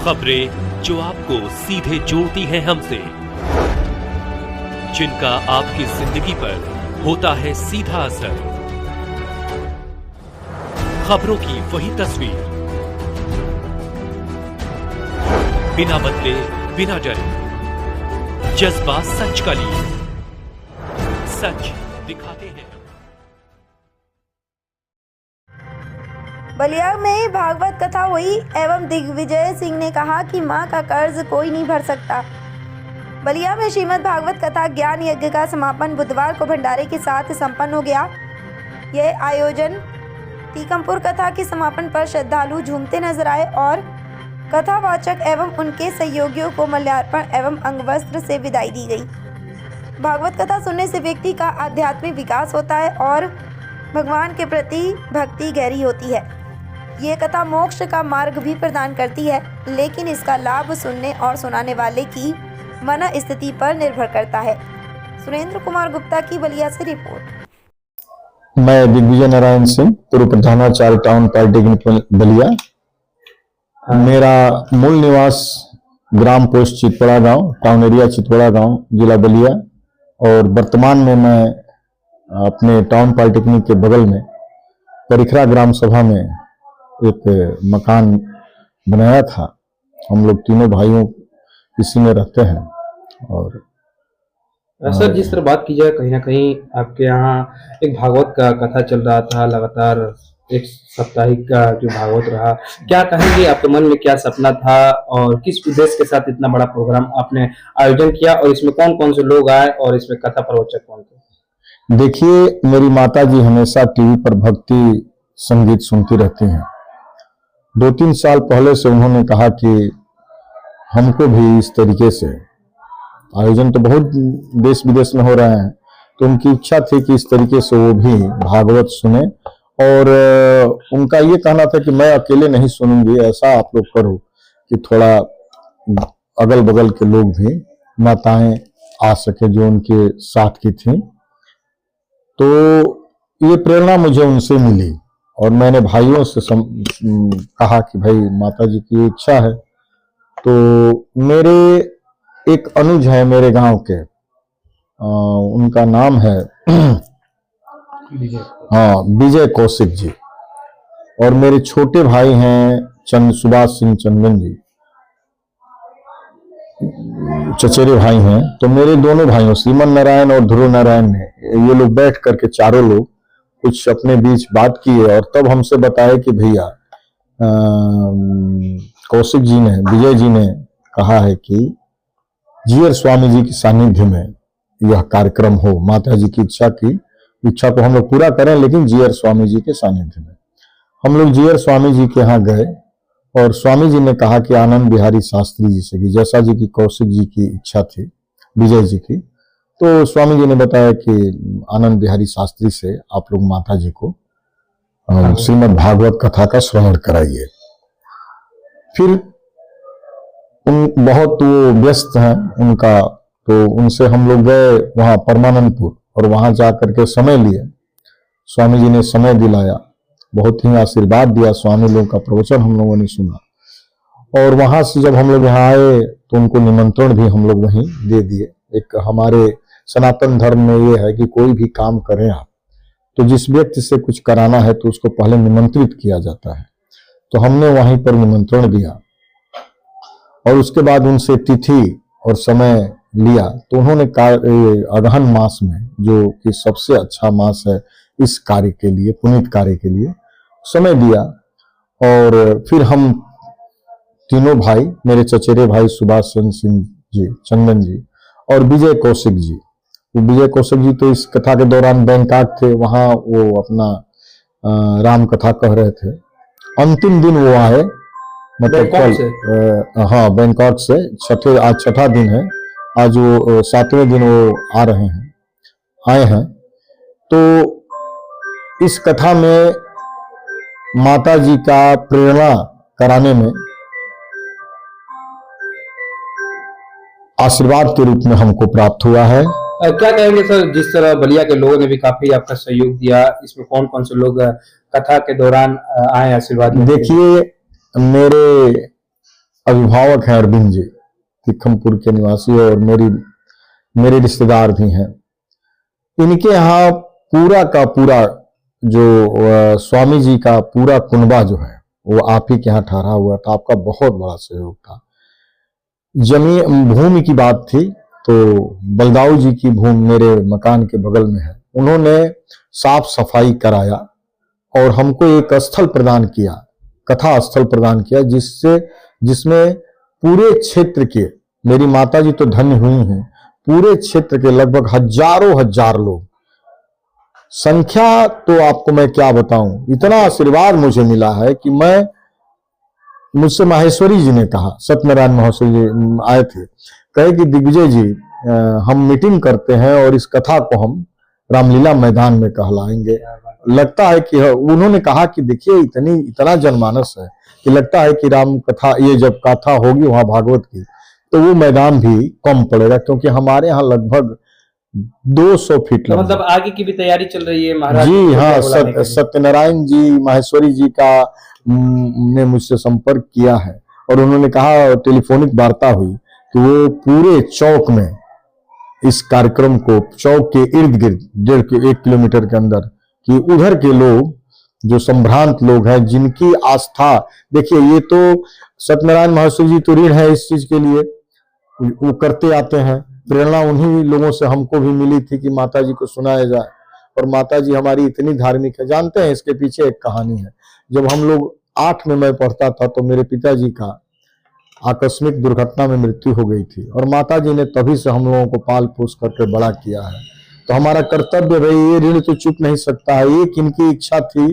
खबरें जो आपको सीधे जोड़ती हैं हमसे, जिनका आपकी जिंदगी पर होता है सीधा असर। खबरों की वही तस्वीर, बिना बदले बिना डरे, जज्बा सच का लिए, सच दिखाते हैं। बलिया में भागवत कथा हुई एवं दिग्विजय सिंह ने कहा कि मां का कर्ज कोई नहीं भर सकता। बलिया में श्रीमद् भागवत कथा ज्ञान यज्ञ का समापन बुधवार को भंडारे के साथ संपन्न हो गया। यह आयोजन टीकमपुर कथा के समापन पर श्रद्धालु झूमते नजर आए और कथावाचक एवं उनके सहयोगियों को मल्यार्पण एवं अंगवस्त्र से विदाई दी गई। भागवत कथा सुनने से व्यक्ति का आध्यात्मिक विकास होता है और भगवान के प्रति भक्ति गहरी होती है। ये कथा मोक्ष का मार्ग भी प्रदान करती है, लेकिन इसका लाभ सुनने और सुनाने वाले की मन स्थिति पर निर्भर करता है। सुरेंद्र कुमार गुप्ता की बलिया से रिपोर्ट। मैं दिग्विजय नारायण सिंह, पूर्व प्रधानाचार्य टाउन पॉलिटेक्निक बलिया। मेरा मूल निवास ग्राम पोस्ट चितवड़ा गांव, टाउन एरिया चितवड़ा गांव, जिला बलिया, और वर्तमान में मैं अपने टाउन पॉलिटेक्निक के बगल में परिखरा ग्राम सभा में एक मकान बनाया था। हम लोग तीनों भाइयों इसी में रहते हैं। और सर, जिस तरह बात की जाए, कहीं ना कहीं आपके यहाँ एक भागवत का कथा चल रहा था, लगातार एक साप्ताहिक का जो भागवत रहा, क्या कहेंगे आपके मन में क्या सपना था और किस उद्देश्य के साथ इतना बड़ा प्रोग्राम आपने आयोजन किया और इसमें कौन कौन से लोग आए और इसमें कथा प्रवचक कौन थे? देखिए, मेरी माता जी हमेशा टीवी पर भक्ति संगीत सुनती रहती हैं। 2-3 साल पहले से उन्होंने कहा कि हमको भी इस तरीके से, आयोजन तो बहुत देश विदेश में हो रहे हैं, तो उनकी इच्छा थी कि इस तरीके से वो भी भागवत सुने। और उनका ये कहना था कि मैं अकेले नहीं सुनूंगी, ऐसा आप लोग करो कि थोड़ा अगल बगल के लोग भी, माताएं आ सके जो उनके साथ की थी। तो ये प्रेरणा मुझे उनसे मिली और मैंने भाइयों से कहा कि भाई माता जी की इच्छा है। तो मेरे एक अनुज है मेरे गांव के, उनका नाम है विजय कौशिक जी, और मेरे छोटे भाई हैं सुभाष सिंह चंदन जी, चचेरे भाई हैं। तो मेरे दोनों भाइयों श्रीमन नारायण और ध्रुव नारायण ने, ये लोग बैठ करके चारों लोग कुछ अपने बीच बात किए और तब हमसे बताया कि भैया कौशिक जी ने, विजय जी ने कहा है कि जीयर स्वामी जी के सानिध्य में यह कार्यक्रम हो। माता जी की इच्छा को हम लोग पूरा करें, लेकिन जीयर स्वामी जी के सानिध्य में। हम लोग जीयर स्वामी जी के यहाँ गए और स्वामी जी ने कहा कि आनंद बिहारी शास्त्री जी से, कि जैसा जी की कौशिक जी की इच्छा थी, विजय जी की, तो स्वामी जी ने बताया कि आनंद बिहारी शास्त्री से आप लोग माता जी को श्रीमद् भागवत कथा का श्रवण कराइए। फिर बहुत वो व्यस्त हैं उनका, तो उनसे हम लोग गए वहां परमानंदपुर और वहां जाकर के समय लिए। स्वामी जी ने समय दिलाया, बहुत ही आशीर्वाद दिया। स्वामी लोगों का प्रवचन हम लोगों ने सुना और वहां से जब हम लोग यहाँ आए तो उनको निमंत्रण भी हम लोग वहीं दे दिए। एक हमारे सनातन धर्म में ये है कि कोई भी काम करें आप, तो जिस व्यक्ति से कुछ कराना है तो उसको पहले निमंत्रित किया जाता है। तो हमने वहीं पर निमंत्रण दिया और उसके बाद उनसे तिथि और समय लिया। तो उन्होंने अगहन मास में, जो कि सबसे अच्छा मास है इस कार्य के लिए, पुनीत कार्य के लिए, समय दिया। और फिर हम तीनों भाई, मेरे चचेरे भाई सुभाष सिंह जी, चंदन जी और विजय कौशिक जी, विजय कौशिक जी तो इस कथा के दौरान बैंकॉक थे, वहां वो अपना राम कथा कह रहे थे। अंतिम दिन वो आए, मतलब कल, हाँ, बैंकॉक से आज छठा दिन है, आज वो 7वें दिन वो आ रहे हैं, आए हैं। तो इस कथा में माता जी का प्रेरणा कराने में आशीर्वाद के रूप में हमको प्राप्त हुआ है। क्या कहेंगे सर, जिस तरह बलिया के लोगों ने भी काफी आपका सहयोग दिया, इसमें कौन कौन से लोग कथा के दौरान आए आशीर्वाद? देखिए, मेरे अभिभावक हैं अरविंद जी, तिखमपुर के निवासी और मेरे रिश्तेदार भी हैं। इनके यहाँ पूरा का पूरा जो स्वामी जी का पूरा कुनबा जो है वो आप ही के यहाँ ठहरा हुआ था। आपका बहुत बड़ा सहयोग था। जमीन भूमि की बात थी तो बलदाऊ जी की भूमि मेरे मकान के बगल में है। उन्होंने साफ सफाई कराया और हमको एक स्थल प्रदान किया, कथा स्थल प्रदान किया, जिसमें पूरे क्षेत्र के, मेरी माता जी तो धन्य हुई हैं, पूरे क्षेत्र के लगभग हजारों हजार लोग, संख्या तो आपको मैं क्या बताऊं, इतना आशीर्वाद मुझे मिला है कि मुझसे माहेश्वरी जी ने कहा, सत्यनारायण महोत्सव जी आए थे, कहे कि दिग्विजय जी हम मीटिंग करते हैं और इस कथा को हम रामलीला मैदान में कहलाएंगे। लगता है कि उन्होंने कहा कि देखिए इतना जनमानस है कि लगता है कि राम कथा, ये जब कथा होगी वहां भागवत की, तो वो मैदान भी कम पड़ेगा, क्योंकि हमारे यहाँ लगभग 200 फीट तो मतलब आगे की भी तैयारी चल रही है महाराज जी। हाँ, सत्यनारायण जी माहेश्वरी जी का ने मुझसे संपर्क किया है और उन्होंने कहा, टेलीफोनिक वार्ता हुई कि वो पूरे चौक में इस कार्यक्रम को, चौक के इर्द गिर्द 1 किलोमीटर के अंदर, कि उधर के लोग जो संभ्रांत लोग हैं, जिनकी आस्था, देखिए ये तो सत्यनारायण महोत्सव जी तो ऋण है इस चीज के लिए, वो करते आते हैं। प्रेरणा उन्हीं लोगों से हमको भी मिली थी कि माता जी को सुनाया जाए, और माता जी हमारी इतनी धार्मिक है। जानते हैं इसके पीछे एक कहानी है। जब हम लोग 8 में मैं पढ़ता था तो मेरे पिताजी का आकस्मिक दुर्घटना में मृत्यु हो गई थी, और माता जी ने तभी से हम लोगों को पाल पोस करके बड़ा किया है। तो हमारा कर्तव्य भाई, ये ऋण तो चुक नहीं सकता है। एक इनकी इच्छा थी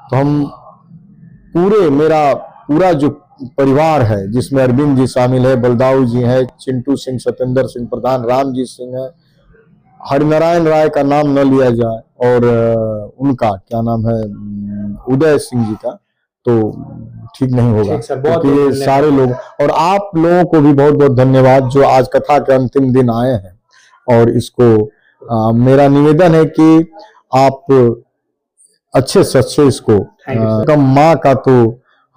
तो हम मेरा पूरा जो परिवार है, जिसमें अरविंद जी शामिल है, बलदाऊ जी है, चिंटू सिंह, सत्येंद्र सिंह प्रधान, रामजीत सिंह है, हरिनारायण राय का नाम न लिया जाए, और उनका क्या नाम है, उदय सिंह जी का, तो ठीक नहीं होगा, क्योंकि ये सारे लोग, और आप लोगों को भी बहुत बहुत धन्यवाद जो आज कथा के अंतिम दिन आए हैं। और इसको मेरा निवेदन है कि आप अच्छे से अच्छे इसको, माँ का तो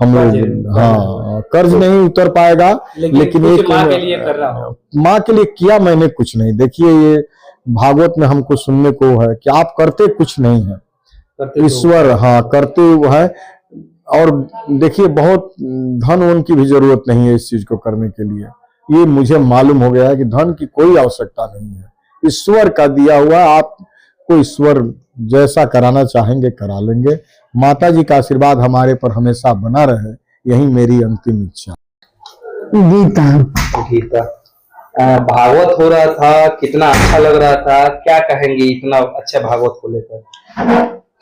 हम लोग, हाँ, कर्ज नहीं उतर पाएगा, लेकिन एक माँ के लिए किया मैंने कुछ नहीं। देखिए ये भागवत में हमको सुनने को है कि आप करते कुछ नहीं है, ईश्वर हाँ करते है। और देखिए बहुत धन उनकी भी जरूरत नहीं है इस चीज को करने के लिए। ये मुझे मालूम हो गया है कि धन की कोई आवश्यकता नहीं है, ईश्वर का दिया हुआ, आपको ईश्वर जैसा कराना चाहेंगे करा लेंगे। माता जी का आशीर्वाद हमारे पर हमेशा बना रहे, यही मेरी अंतिम इच्छा। गीता भागवत हो रहा था, कितना अच्छा लग रहा था, क्या कहेंगे इतना अच्छा भागवत को लेकर,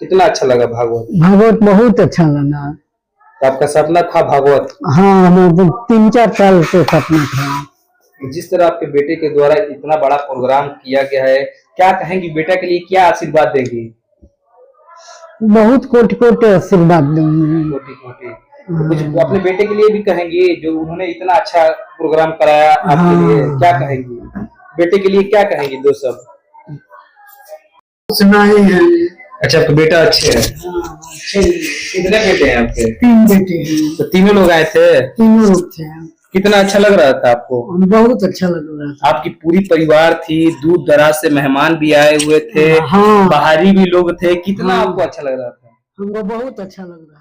कितना अच्छा लगा भागवत? भागवत बहुत अच्छा लगा। तो आपका सपना था भागवत? हाँ, 3-4 साल से सपना था। जिस तरह आपके बेटे के द्वारा इतना बड़ा प्रोग्राम किया गया है, क्या कहेंगी बेटा के लिए, क्या आशीर्वाद देंगी? बहुत कोटि आशीर्वाद दूंगी। कोटि कुछ अपने बेटे के लिए भी कहेंगे, जो उन्होंने इतना अच्छा प्रोग्राम कराया आपके लिए, क्या कहेंगी बेटे के लिए, क्या कहेंगी? 2 शब्द सुना ही है। अच्छा, आपके बेटा अच्छे हैं? कितने बेटे हैं आपके? 3 बेटे हैं। तो तीनों लोग आए थे? तीनों लोग थे। कितना अच्छा लग रहा था आपको? बहुत अच्छा लग रहा था। आपकी पूरी परिवार थी, दूर दराज से मेहमान भी आए हुए थे, हाँ, बाहरी भी लोग थे, कितना आपको अच्छा लग रहा था? हमको बहुत अच्छा लग रहा था।